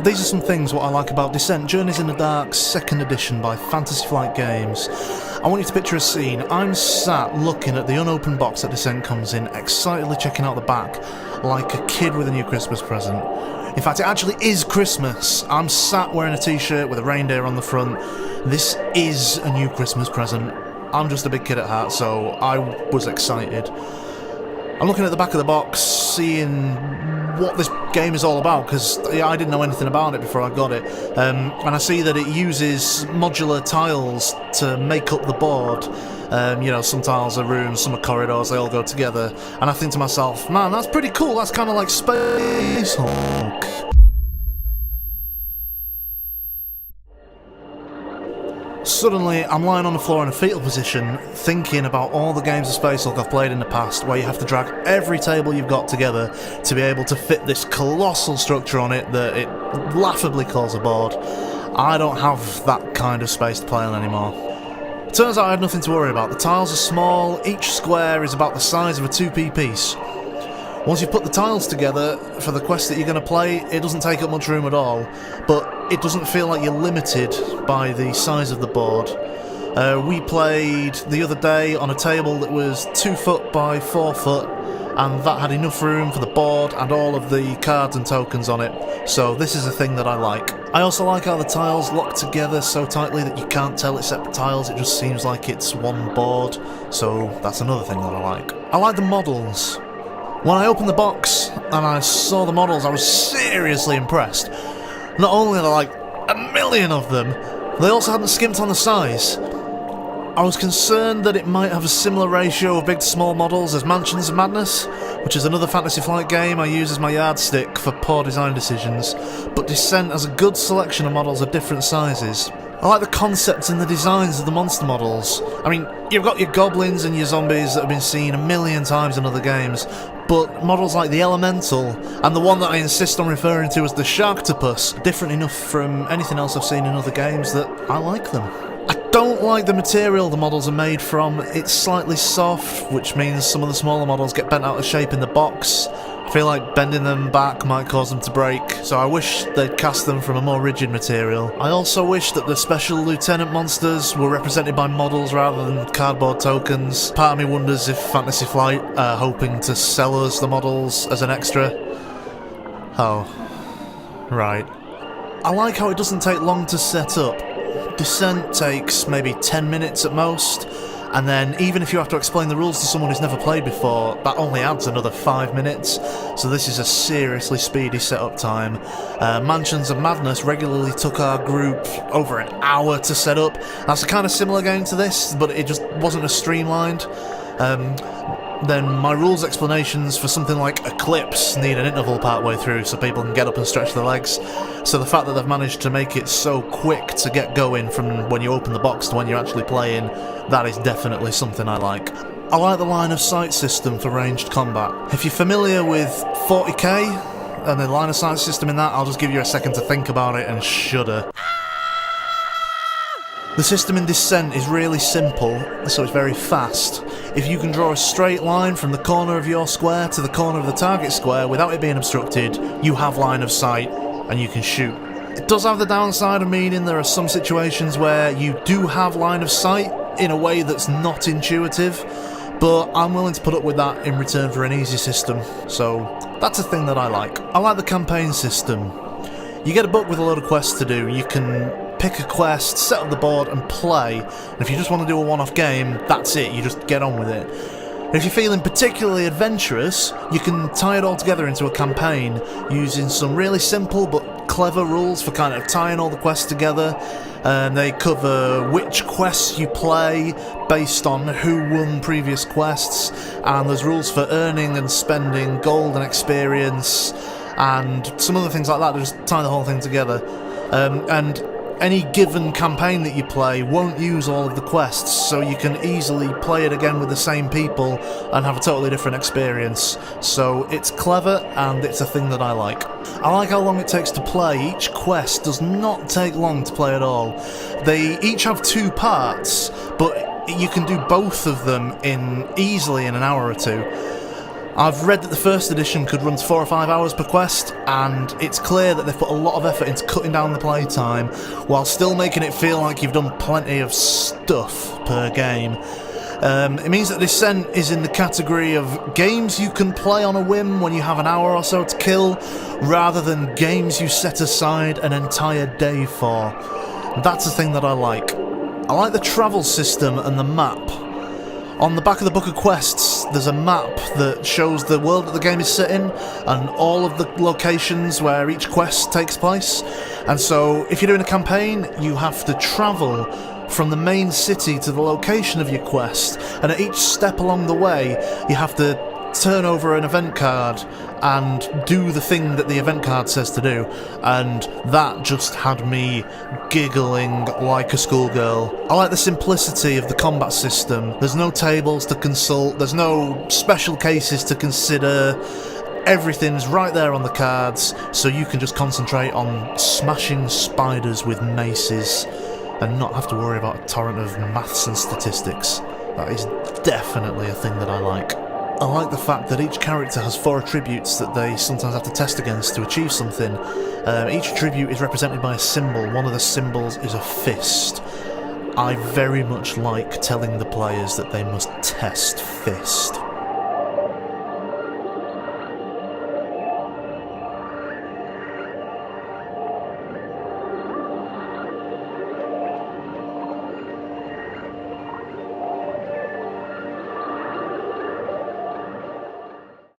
these are some things what I like about Descent Journeys in the Dark 2nd edition by Fantasy Flight Games. I want you to picture a scene. I'm sat looking at the unopened box that Descent comes in, excitedly checking out the back, like a kid with a new Christmas present. In fact, it actually is Christmas. I'm sat wearing a t-shirt with a reindeer on the front. This is a new Christmas present. I'm just a big kid at heart, so I was excited. I'm looking at the back of the box, seeing what this game is all about, because I didn't know anything about it before I got it, and I see that it uses modular tiles to make up the board. You know, some tiles are rooms, some are corridors, they all go together, and I think to myself, man, that's pretty cool, that's kind of like Space Hulk. Suddenly, I'm lying on the floor in a fetal position, thinking about all the games of Space Hulk I've played in the past, where you have to drag every table you've got together to be able to fit this colossal structure on it that it laughably calls a board. I don't have that kind of space to play on anymore. Turns out I had nothing to worry about. The tiles are small, each square is about the size of a 2p piece. Once you've put the tiles together for the quest that you're going to play, it doesn't take up much room at all, but it doesn't feel like you're limited by the size of the board. We played the other day on a table that was 2 foot by 4 foot, and that had enough room for the board and all of the cards and tokens on it, so this is a thing that I like. I also like how the tiles lock together so tightly that you can't tell it's separate tiles, it just seems like it's one board, so that's another thing that I like. I like the models. When I opened the box and I saw the models, I was seriously impressed. Not only are there like a million of them, they also hadn't skimped on the size. I was concerned that it might have a similar ratio of big to small models as Mansions of Madness, which is another Fantasy Flight game I use as my yardstick for poor design decisions, but Descent has a good selection of models of different sizes. I like the concepts and the designs of the monster models. I mean, you've got your goblins and your zombies that have been seen a million times in other games, but models like the Elemental, and the one that I insist on referring to as the Sharktopus, are different enough from anything else I've seen in other games that I like them. I don't like the material the models are made from. It's slightly soft, which means some of the smaller models get bent out of shape in the box. I feel like bending them back might cause them to break, so I wish they'd cast them from a more rigid material. I also wish that the special lieutenant monsters were represented by models rather than cardboard tokens. Part of me wonders if Fantasy Flight are hoping to sell us the models as an extra. Oh, right. I like how it doesn't take long to set up. Descent takes maybe 10 minutes at most, and then even if you have to explain the rules to someone who's never played before, that only adds another 5 minutes, so this is a seriously speedy setup time. Mansions of Madness regularly took our group over an hour to set up. That's a kind of similar game to this, but it just wasn't as streamlined. Then my rules explanations for something like Eclipse need an interval partway through so people can get up and stretch their legs. So the fact that they've managed to make it so quick to get going from when you open the box to when you're actually playing, that is definitely something I like. I like the line of sight system for ranged combat. If you're familiar with 40k and the line of sight system in that, I'll just give you a second to think about it and shudder. The system in Descent is really simple, so it's very fast. If you can draw a straight line from the corner of your square to the corner of the target square without it being obstructed, you have line of sight and you can shoot. It does have the downside of meaning there are some situations where you do have line of sight in a way that's not intuitive, but I'm willing to put up with that in return for an easy system, so that's a thing that I like. I like the campaign system. You get a book with a load of quests to do, you can pick a quest, set up the board and play, and if you just want to do a one-off game, that's it, you just get on with it. And if you're feeling particularly adventurous, you can tie it all together into a campaign using some really simple but clever rules for kind of tying all the quests together. They cover which quests you play based on who won previous quests, and there's rules for earning and spending gold and experience, and some other things like that to just tie the whole thing together. And any given campaign that you play won't use all of the quests, so you can easily play it again with the same people and have a totally different experience. So it's clever and it's a thing that I like. I like how long it takes to play. Each quest does not take long to play at all. They each have 2 parts, but you can do both of them easily in an hour or 2. I've read that the first edition could run to 4 or 5 hours per quest, and it's clear that they've put a lot of effort into cutting down the playtime while still making it feel like you've done plenty of stuff per game. It means that Descent is in the category of games you can play on a whim when you have an hour or so to kill, rather than games you set aside an entire day for. That's the thing that I like. I like the travel system and the map. On the back of the Book of Quests, there's a map that shows the world that the game is set in and all of the locations where each quest takes place. And so, if you're doing a campaign, you have to travel from the main city to the location of your quest, and at each step along the way, you have to turn over an event card and do the thing that the event card says to do, and that just had me giggling like a schoolgirl. I like the simplicity of the combat system. There's no tables to consult, there's no special cases to consider. Everything's right there on the cards, so you can just concentrate on smashing spiders with maces and not have to worry about a torrent of maths and statistics. That is definitely a thing that I like. I like the fact that each character has 4 attributes that they sometimes have to test against to achieve something. Each attribute is represented by a symbol. One of the symbols is a fist. I very much like telling the players that they must test fist.